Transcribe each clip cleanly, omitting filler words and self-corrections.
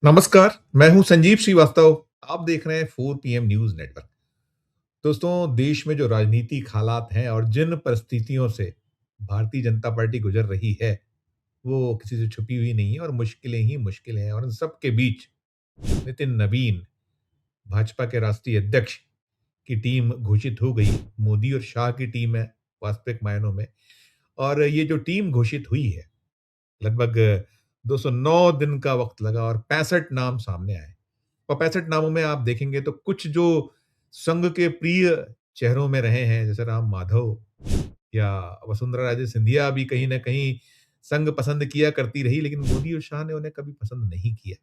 नमस्कार, मैं हूं संजीव श्रीवास्तव। आप देख रहे हैं 4 पीएम न्यूज़ नेटवर्क। दोस्तों, देश में जो राजनीतिक हालात हैं और जिन परिस्थितियों से भारतीय जनता पार्टी गुजर रही है, वो किसी से छुपी हुई नहीं है और मुश्किलें ही मुश्किलें हैं और इन सब के बीच नितिन नवीन, भाजपा के राष्ट्रीय अध्यक्ष की टीम घोषित हो गई। मोदी और शाह की टीम है वास्तविक मायनों में। और ये जो टीम घोषित हुई है, लगभग 209 दिन का वक़्त लगा और 65 नाम सामने आए। और 65 नामों में आप देखेंगे तो कुछ जो संघ के प्रिय चेहरों में रहे हैं, जैसे राम माधव या वसुंधरा राजे सिंधिया भी कहीं न कहीं संघ पसंद किया करती रही, लेकिन मोदी और शाह ने उन्हें कभी पसंद नहीं किया।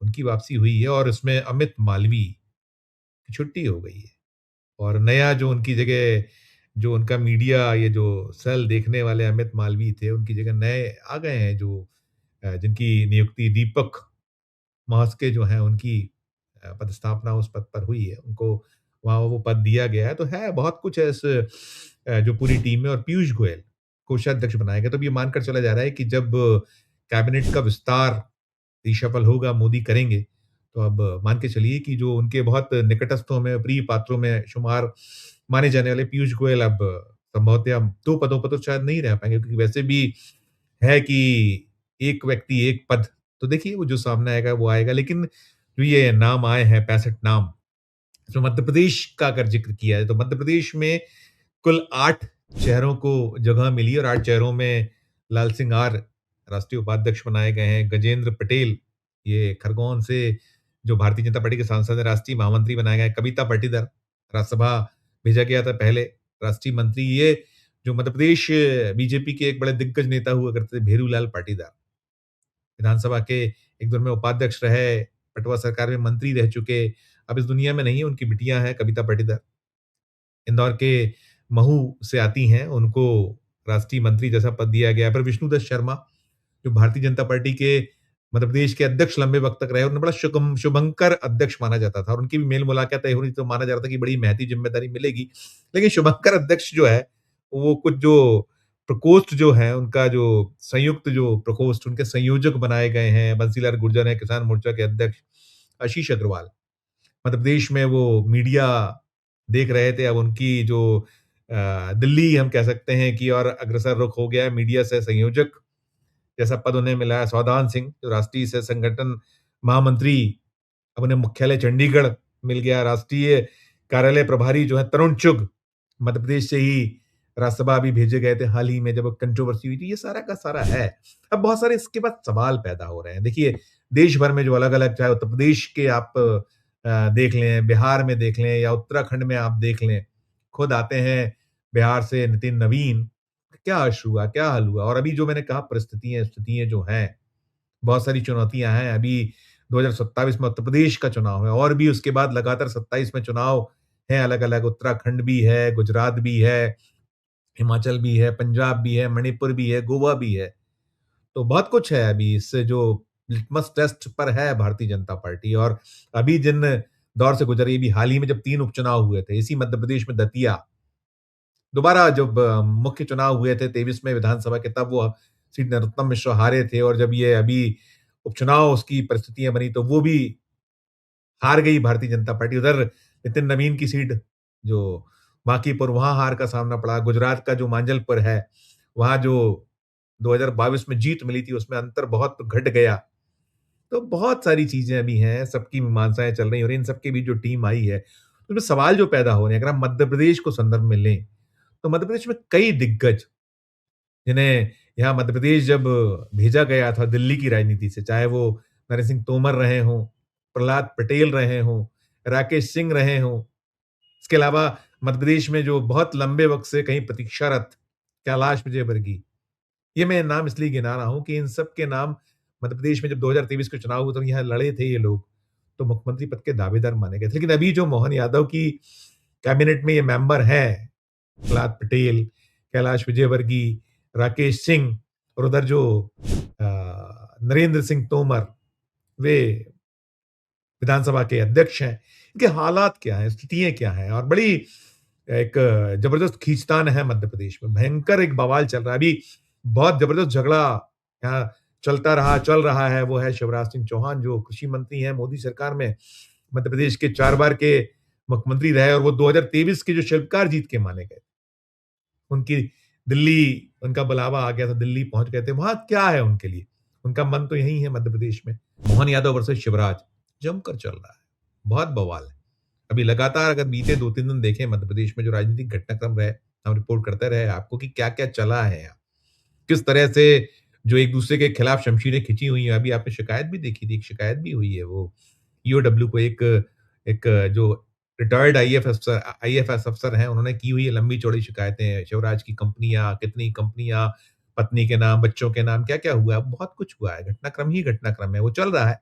उनकी वापसी हुई है और इसमें अमित मालवीय की छुट्टी हो गई है और नया जो उनकी जगह जो उनका मीडिया ये जो सेल देखने वाले अमित मालवीय थे, उनकी जगह नए आ गए हैं जो जिनकी नियुक्ति दीपक महर्षि जो हैं उनकी पदस्थापना उस पद पर हुई है। उनको वहाँ वो पद दिया गया है। तो है बहुत कुछ है इस जो पूरी टीम में और पीयूष गोयल कोषाध्यक्ष बनाए गए। तो अब ये मानकर चला जा रहा है कि जब कैबिनेट का विस्तार रिशफल होगा, मोदी करेंगे, तो अब मान के चलिए कि जो उनके बहुत निकटस्थों में, प्रिय पात्रों में शुमार माने जाने वाले पीयूष गोयल अब संभवतः 2 पदों पर तो शायद नहीं रह पाएँगे, क्योंकि वैसे भी है कि एक व्यक्ति एक पद। तो देखिए वो जो सामने आएगा वो आएगा। लेकिन जो ये नाम आए हैं 65 नाम, इसमें मध्य प्रदेश का अगर ज़िक्र किया जाए तो मध्य प्रदेश में कुल 8 चेहरों को जगह मिली और 8 चेहरों में लाल सिंह आर राष्ट्रीय उपाध्यक्ष बनाए गए हैं। गजेंद्र पटेल, ये खरगोन से जो भारतीय जनता पार्टी के सांसद हैं, राष्ट्रीय महामंत्री बनाए गए हैं। कविता पाटीदार, राज्यसभा भेजा गया था पहले, राष्ट्रीय मंत्री। ये जो मध्य प्रदेश बीजेपी के एक बड़े दिग्गज नेता हुआ करते थे, भेरूलाल पाटीदार, विधानसभा के एक दौर में उपाध्यक्ष रहे, पटवा सरकार में मंत्री रह चुके, अब इस दुनिया में नहीं है, उनकी बिटिया हैं कविता पाटीदार। इंदौर के महू से आती हैं, उनको राष्ट्रीय मंत्री जैसा पद दिया गया है। पर विष्णुदत्त शर्मा, जो भारतीय जनता पार्टी के मध्य प्रदेश के अध्यक्ष लंबे वक़्त तक रहे, उन्हें बड़ा शुभंकर अध्यक्ष माना जाता था और उनकी भी मेल मुलाकात तय हो रही तो माना जा रहा था कि बड़ी महती ज़िम्मेदारी मिलेगी। लेकिन शुभंकर अध्यक्ष जो है, वो कुछ जो प्रकोष्ठ जो हैं, उनका जो संयुक्त जो प्रकोष्ठ, उनके संयोजक बनाए गए हैं। बंसीलाल गुर्जर हैं, किसान मोर्चा के अध्यक्ष। आशीष अग्रवाल, मध्य प्रदेश में वो मीडिया देख रहे थे, अब उनकी जो दिल्ली हम कह सकते हैं कि और अग्रसर रुख हो गया है, मीडिया सह संयोजक जैसा पद उन्हें मिला है। सौदान सिंह, जो राष्ट्रीय सह संगठन महामंत्री, अब उन्हें मुख्यालय चंडीगढ़ मिल गया। राष्ट्रीय कार्यालय प्रभारी जो है तरुण चुग, मध्य प्रदेश से ही राज्यसभा अभी भेजे गए थे हाल ही में जब कंट्रोवर्सी हुई थी। ये सारा का सारा है। अब बहुत सारे इसके बाद सवाल पैदा हो रहे हैं। देखिए, देश भर में जो अलग-अलग, चाहे उत्तर प्रदेश के आप देख लें, बिहार में देख लें या उत्तराखंड में आप देख लें, खुद आते हैं बिहार से नितिन नवीन। क्या इश्यू हुआ, क्या हल हुआ? और अभी जो मैंने कहा परिस्थितियाँ स्थितियाँ जो हैं, बहुत सारी चुनौतियाँ हैं। अभी 2027 में उत्तर प्रदेश का चुनाव है और भी उसके बाद लगातार 27 में चुनाव हैं अलग-अलग। उत्तराखंड भी है, गुजरात भी है, हिमाचल भी है, पंजाब भी है, मणिपुर भी है, गोवा भी है। तो बहुत कुछ है अभी इस जो लिटमस टेस्ट पर है भारतीय जनता पार्टी। और अभी जिन दौर से गुजर रही है, अभी हाल ही में जब 3 उपचुनाव हुए थे, इसी मध्य प्रदेश में दतिया, दोबारा जब मुख्य चुनाव हुए थे 23 में विधानसभा के, तब वो सीट नरोत्तम मिश्र हारे थे और जब ये अभी उपचुनाव उसकी परिस्थितियाँ बनी तो वो भी हार गई भारतीय जनता पार्टी। उधर नितिन नवीन की सीट जो बांकीपुर, वहाँ हार का सामना पड़ा। गुजरात का जो मांजलपुर है, वहाँ जो 2022 में जीत मिली थी, उसमें अंतर बहुत घट गया। तो बहुत सारी चीज़ें अभी हैं, सबकी मीमांसाएँ चल रही हैं और इन सब के बीच जो टीम आई है, उसमें सवाल जो पैदा हो रहे हैं, अगर हम मध्य प्रदेश को संदर्भ में लें, तो मध्य प्रदेश में कई दिग्गज, जिन्हें यहाँ मध्य प्रदेश जब भेजा गया था दिल्ली की राजनीति से, चाहे वो नरेंद्र सिंह तोमर रहे हों, प्रहलाद पटेल रहे हों, राकेश सिंह रहे हों, इसके अलावा मध्य प्रदेश में जो बहुत लंबे वक़्त से कहीं प्रतीक्षारत कैलाश विजयवर्गीय, ये मैं नाम इसलिए गिना रहा हूँ कि इन सब के नाम मध्य प्रदेश में जब 2023 के चुनाव हुए तो यहाँ लड़े थे ये लोग, तो मुख्यमंत्री पद के दावेदार माने गए थे। लेकिन अभी जो मोहन यादव की कैबिनेट में ये मेंबर हैं, प्रहलाद पटेल, कैलाश विजयवर्गीय, राकेश सिंह और उधर जो नरेंद्र सिंह तोमर, वे विधानसभा के अध्यक्ष हैं। इनके हालात क्या हैं, स्थितियाँ क्या हैं? और बड़ी एक जबरदस्त खींचतान है मध्य प्रदेश में, भयंकर एक बवाल चल रहा है। अभी बहुत जबरदस्त झगड़ा यहाँ चल रहा है, वो है शिवराज सिंह चौहान जो कृषि मंत्री हैं मोदी सरकार में। मध्य प्रदेश के 4 बार के मुख्यमंत्री रहे और वो 2023 के जो शिल्पकार जीत के माने गए। उनकी दिल्ली उनका बुलावा आ गया था, दिल्ली पहुँच गए थे। वहाँ क्या है उनके लिए? उनका मन तो यहीं है मध्य प्रदेश में। मोहन यादव वर्सेस शिवराज जमकर चल रहा है। बहुत बवाल है। अभी लगातार अगर बीते 2-3 दिन देखें मध्य प्रदेश में जो राजनीतिक घटनाक्रम रहे, हम रिपोर्ट करते रहे आपको कि क्या-क्या चला है यहाँ। किस तरह से जो एक-दूसरे के खिलाफ शमशीरें खिंची हुई हैं। अभी आपने शिकायत भी देखी थी, एक शिकायत भी हुई है वो ईओडब्ल्यू को एक एक जो रिटायर्ड आईएफएस अफ़सर हैं, उन्होंने की हुई है लंबी-चौड़ी शिकायतें। शिवराज की कंपनियाँ, कितनी कंपनियाँ, पत्नी के नाम, बच्चों के नाम, क्या-क्या हुआ है, बहुत कुछ हुआ है। घटनाक्रम ही घटनाक्रम है, वो चल रहा है।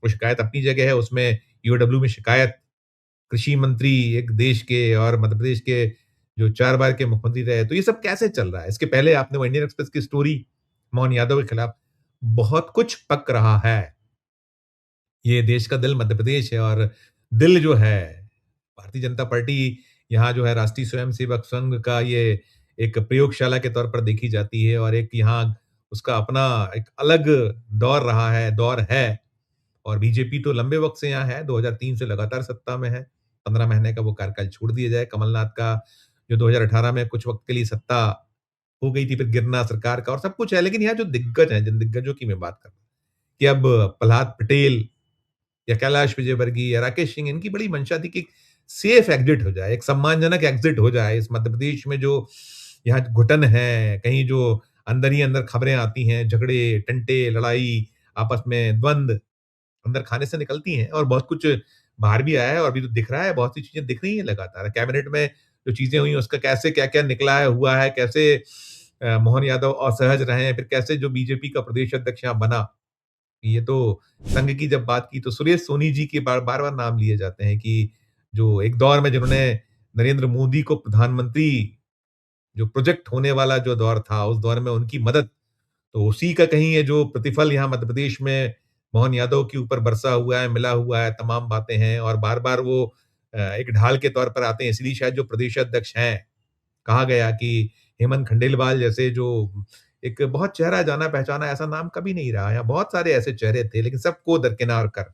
वो शिकायत अपनी जगह है, उसमें ईओडब्ल्यू में शिकायत कृषि मंत्री एक देश के और मध्य प्रदेश के जो 4 बार के मुख्यमंत्री रहे, तो ये सब कैसे चल रहा है? इसके पहले आपने वो इंडियन एक्सप्रेस की स्टोरी मोहन यादव के खिलाफ बहुत कुछ पक रहा है। ये देश का दिल मध्य प्रदेश है और दिल जो है भारतीय जनता पार्टी यहाँ जो है राष्ट्रीय स्वयंसेवक संघ का ये एक प्रयोगशाला के तौर पर देखी जाती है और एक यहाँ उसका अपना एक अलग दौर है और बीजेपी तो लंबे वक़्त से यहाँ है, 2003 से लगातार सत्ता में है। 15 महीने का वो कार्यकाल छोड़ दिया जाए। कमलनाथ का जो 2018 में कुछ वक़्त के लिए सत्ता हो गई थी, फिर गिरना सरकार का और सब कुछ है। लेकिन यहाँ जो दिग्गज हैं, जिन दिग्गजों की मैं बात कर रहा हूँ कि अब प्रहलाद पटेल या कैलाश विजयवर्गीय या राकेश सिंह इनकी बड़ी मंशा थी कि सेफ एग्ज़िट हो जाए, एक सम्मानजनक एग्ज़िट हो जाए इस मध्य प्रदेश में जो यहाँ घुटन है, कहीं जो अंदर ही अंदर खबरें आती हैं, झगड़े, टंटे, लड़ाई, आपस में द्वंद अंदर खाने से निकलती हैं और बहुत कुछ बाहर भी आया है और अभी तो दिख रहा है, बहुत सी चीज़ें दिख रही हैं लगातार। कैबिनेट में जो चीज़ें हुई हैं, उसका कैसे क्या-क्या निकला है, हुआ है, कैसे मोहन यादव असहज रहे हैं, फिर कैसे जो बीजेपी का प्रदेश अध्यक्ष यहाँ बना। ये तो संघ की जब बात की तो सुरेश सोनी जी के बार-बार नाम लिए जाते हैं कि जो एक दौर में जिन्होंने नरेंद्र मोदी को प्रधानमंत्री जो प्रोजेक्ट होने वाला जो दौर था, उस दौर में उनकी मदद तो उसी का कहीं ये जो प्रतिफल यहाँ मध्य प्रदेश में मोहन यादव के ऊपर बरसा हुआ है, मिला हुआ है, तमाम बातें हैं और बार-बार वो एक ढाल के तौर पर आते हैं। इसलिए शायद जो प्रदेश अध्यक्ष हैं, कहा गया कि हेमंत खंडेलवाल जैसे जो एक बहुत चेहरा जाना-पहचाना ऐसा नाम कभी नहीं रहा। यहाँ बहुत सारे ऐसे चेहरे थे, लेकिन सबको दरकिनार कर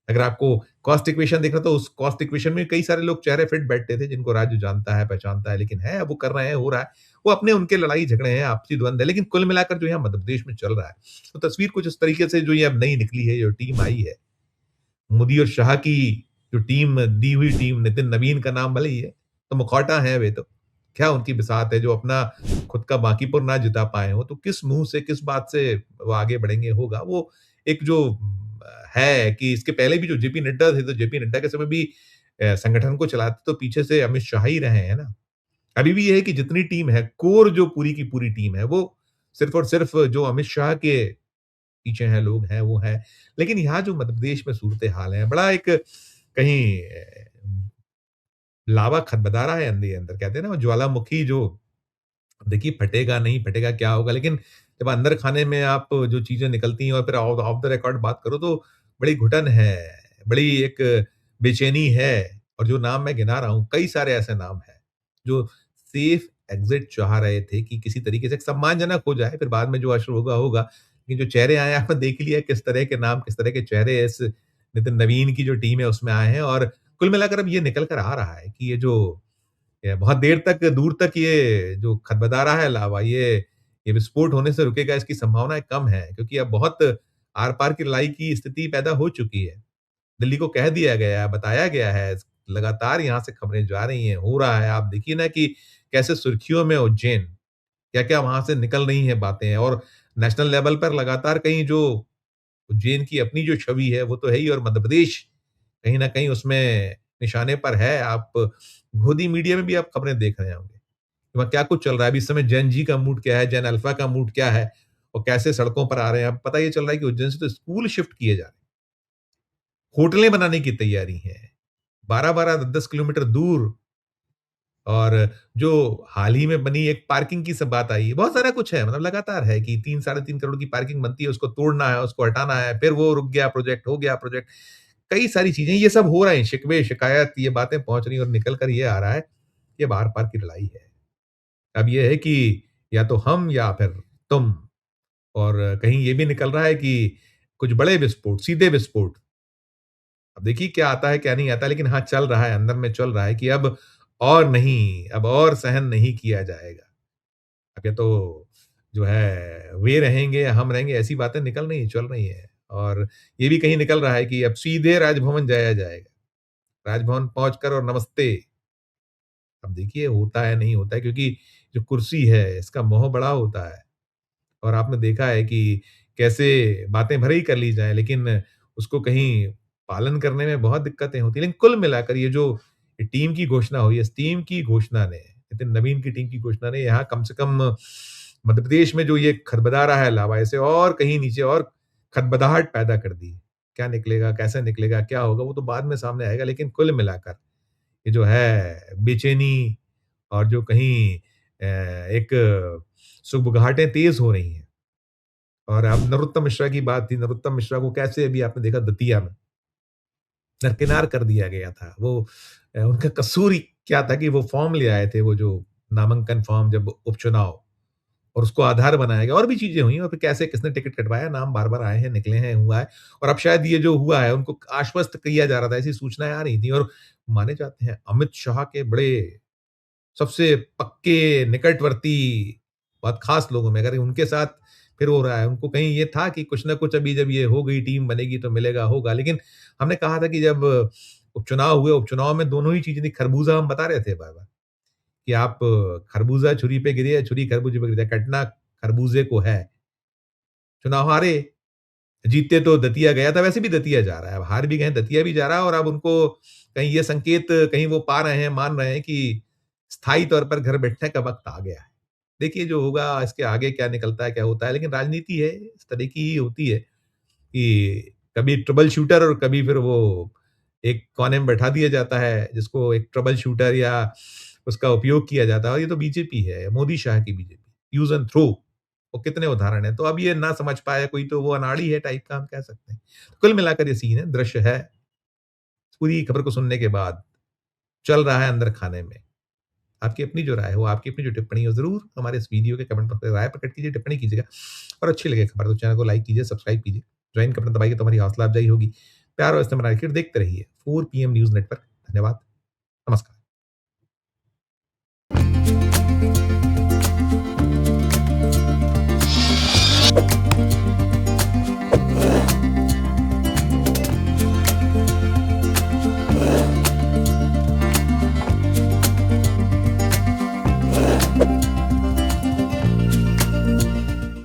अगर आपको कॉस्ट इक्वेशन देखना तो उस कॉस्ट इक्वेशन में कई सारे लोग चेहरे फिट बैठते थे जिनको राज्य जानता है, पहचानता है, लेकिन है अब वो कर रहे हैं, हो रहा है। वो अपने उनके लड़ाई झगड़े हैं, आपसी द्वंद है, लेकिन कुल मिलाकर जो यहाँ मध्य प्रदेश में चल रहा है, तो तस्वीर कुछ इस तरीके से जो ये अब नई निकली है, जो टीम आई है, मोदी और शाह की जो टीम दी हुई टीम नितिन नवीन का नाम भले ही है, तो मुखौटा हैं वे तो। क्या उनकी बिसात है जो अपना खुद का बांकीपुर ना जिता पाए हों, तो किस मुँह से, किस बात से वो आगे बढ़ेंगे होगा। वो एक जो है कि इसके पहले भी जो जेपी नड्डा थे, तो जेपी नड्डा के समय भी संगठन को चलाते तो पीछे से अमित शाह ही रहे हैं ना। अभी भी ये है कि जितनी टीम है, कोर जो पूरी की पूरी टीम है, वो सिर्फ़ और सिर्फ़ जो अमित शाह के पीछे हैं लोग हैं, वो हैं। लेकिन यहाँ जो मध्य प्रदेश में सूरत-ए-हाल है, बड़ा एक कहीं लावा खदबदा रहा है अंदर-ही-अंदर। कहते हैं ना वो ज्वालामुखी जो देखिए फटेगा नहीं, फटेगा क्या होगा? लेकिन जब अंदर खाने में आप जो चीज़ें निकलती हैं और फिर ऑफ ऑफ द रिकॉर्ड बात करो तो बड़ी घुटन है, बड़ी एक बेचैनी है और जो नाम मैं गिना रहा हूँ, कई सारे ऐसे नाम हैं, जो सेफ एग्ज़िट चाह रहे थे कि किसी तरीके से एक सम्मानजनक हो जाए, फिर बाद में जो अश्र होगा, होगा। लेकिन जो चेहरे आए हैं, आपने देख लिया किस तरह के नाम, किस तरह के चेहरे इस नितिन नवीन की जो टीम है उसमें आए हैं और कुल मिलाकर अब ये निकल कर आ रहा है कि ये जो बहुत देर तक दूर तक ये जो खदबदा रहा है लावा ये विस्फोट होने से रुकेगा इसकी संभावनाएँ कम है क्योंकि अब बहुत आर-पार की लड़ाई की स्थिति पैदा हो चुकी है। दिल्ली को कह दिया गया है, बताया गया है, लगातार यहाँ से खबरें जा रही हैं, हो रहा है। आप देखिए ना कि कैसे सुर्खियों में उज्जैन, क्या-क्या वहाँ से निकल रही हैं बातें और नेशनल लेवल पर लगातार कहीं जो उज्जैन की अपनी जो छवि है वो तो है ही और मध्य प्रदेश कहीं न कहीं उसमें निशाने पर है। आप गोदी मीडिया में भी आप खबरें देख रहे होंगे। कि वहाँ क्या कुछ चल रहा है। अभी इस समय जेन ज़ी का मूड क्या है, जेन अल्फ़ा का मूड क्या है और कैसे सड़कों पर आ रहे हैं। अब पता ये चल रहा है कि उज्जैन से तो स्कूल शिफ्ट किए जा रहे हैं। होटलें बनाने की तैयारी है। 12-12, 10-10 किलोमीटर दूर और जो हाल ही में बनी एक पार्किंग की सब बात आई है। बहुत सारा कुछ है मतलब लगातार है कि 3 साढ़े 3 करोड़ की पार्किंग बनती है, उसको तोड़ना है, उसको हटाना है, फिर वो रुक गया प्रोजेक्ट, हो गया प्रोजेक्ट। कई सारी चीज़ें ये सब हो रहे हैं, शिकवे, शिकायत ये बातें पहुँच रही हैं और निकल कर ये आ रहा है, ये आर-पार की लड़ाई है। अब ये है कि या तो हम या फिर तुम और कहीं ये भी निकल रहा है कि कुछ बड़े विस्फोट, सीधे विस्फोट। अब देखिए क्या आता है, क्या नहीं आता, लेकिन हाँ, चल रहा है, अंदर में चल रहा है कि अब और नहीं, अब और सहन नहीं किया जाएगा। अब ये तो जो है वे रहेंगे या हम रहेंगे, ऐसी बातें निकल रही हैं, चल रही हैं। और ये भी कहीं निकल रहा है कि अब सीधे राजभवन जाया जाएगा। राजभवन पहुँचकर और नमस्ते। अब देखिए होता है, नहीं होता है, क्योंकि जो कुर्सी है इसका मोह बड़ा होता है। और आपने देखा है कि कैसे बातें भले ही कर ली जाएँ, लेकिन उसको कहीं पालन करने में बहुत दिक्कतें होती हैं। लेकिन कुल मिलाकर ये जो टीम की घोषणा हुई है, इस टीम की घोषणा ने, नितिन नवीन की टीम की घोषणा ने यहाँ कम से कम मध्य प्रदेश में जो ये खदबदा रहा है लावा, इसे और कहीं नीचे और खदबदाहट पैदा कर दी। क्या निकलेगा, कैसे निकलेगा, क्या होगा, वो तो बाद में सामने आएगा, लेकिन कुल मिलाकर ये जो है बेचैनी और जो कहीं एक सुगबुगाहटें तेज़ हो रही हैं। और अब नरोत्तम मिश्रा की बात थी, नरोत्तम मिश्रा को कैसे अभी आपने देखा दतिया में दरकिनार कर दिया गया था। वो उनका कसूर ही क्या था कि वो फॉर्म ले आए थे, वो जो नामांकन फॉर्म जब उपचुनाव, और उसको आधार बनाया गया। और भी चीज़ें हुई और फिर कैसे किसने टिकट कटवाया, नाम बार-बार आए हैं, निकले हैं, हुआ है। और अब शायद ये जो हुआ है उनको आश्वस्त किया जा रहा था, ऐसी सूचनाएँ आ रही थी। और माने जाते हैं अमित शाह के बड़े सबसे पक्के निकटवर्ती, बहुत ख़ास लोगों में, अगर उनके साथ फिर हो रहा है, उनको कहीं ये था कि कुछ न कुछ अभी जब ये हो गई, टीम बनेगी तो मिलेगा, होगा। लेकिन हमने कहा था कि जब उपचुनाव हुए, उपचुनाव में दोनों ही चीज़ें थी, खरबूजा हम बता रहे थे बार-बार कि आप खरबूजा छुरी पे गिरे या छुरी खरबूजे पे गिर जाए, कटना खरबूजे को है। चुनाव हारे, जीतते तो दतिया गया था, वैसे भी दतिया जा रहा है। अब हार भी गए हैं, दतिया भी जा रहा है और अब उनको कहीं ये संकेत कहीं वो पा रहे हैं, मान रहे हैं कि स्थायी तौर पर घर बैठने का वक़्त आ गया है। देखिए जो होगा, इसके आगे क्या निकलता है, क्या होता है, लेकिन राजनीति है, इस तरह की ही होती है कि कभी ट्रबल शूटर और कभी फिर वो एक कोने में बैठा दिया जाता है, जिसको एक ट्रबल शूटर या उसका उपयोग किया जाता है। और ये तो बीजेपी है, मोदी शाह की बीजेपी, यूज़ एंड थ्रो। वो कितने उदाहरण हैं। तो अब ये ना समझ पाया कोई, तो वो अनाड़ी है टाइप का हम कह सकते हैं। कुल मिलाकर ये सीन है, दृश्य है। पूरी खबर को सुनने के बाद चल रहा है अंदर खाने में। आपकी अपनी जो राय हो, आपकी अपनी जो टिप्पणी हो, ज़रूर हमारे इस वीडियो के कमेंट बॉक्स में राय प्रकट कीजिए, टिप्पणी कीजिएगा। और अच्छी लगे खबर तो चैनल को लाइक कीजिए, सब्सक्राइब कीजिए। जॉइन का बटन दबाइए तो हमारी हौसला अफ़ज़ाई होगी। प्यार और इस्तेमाल देखते रहिए 4 पीएम न्यूज़ नेटवर्क। धन्यवाद। नमस्कार।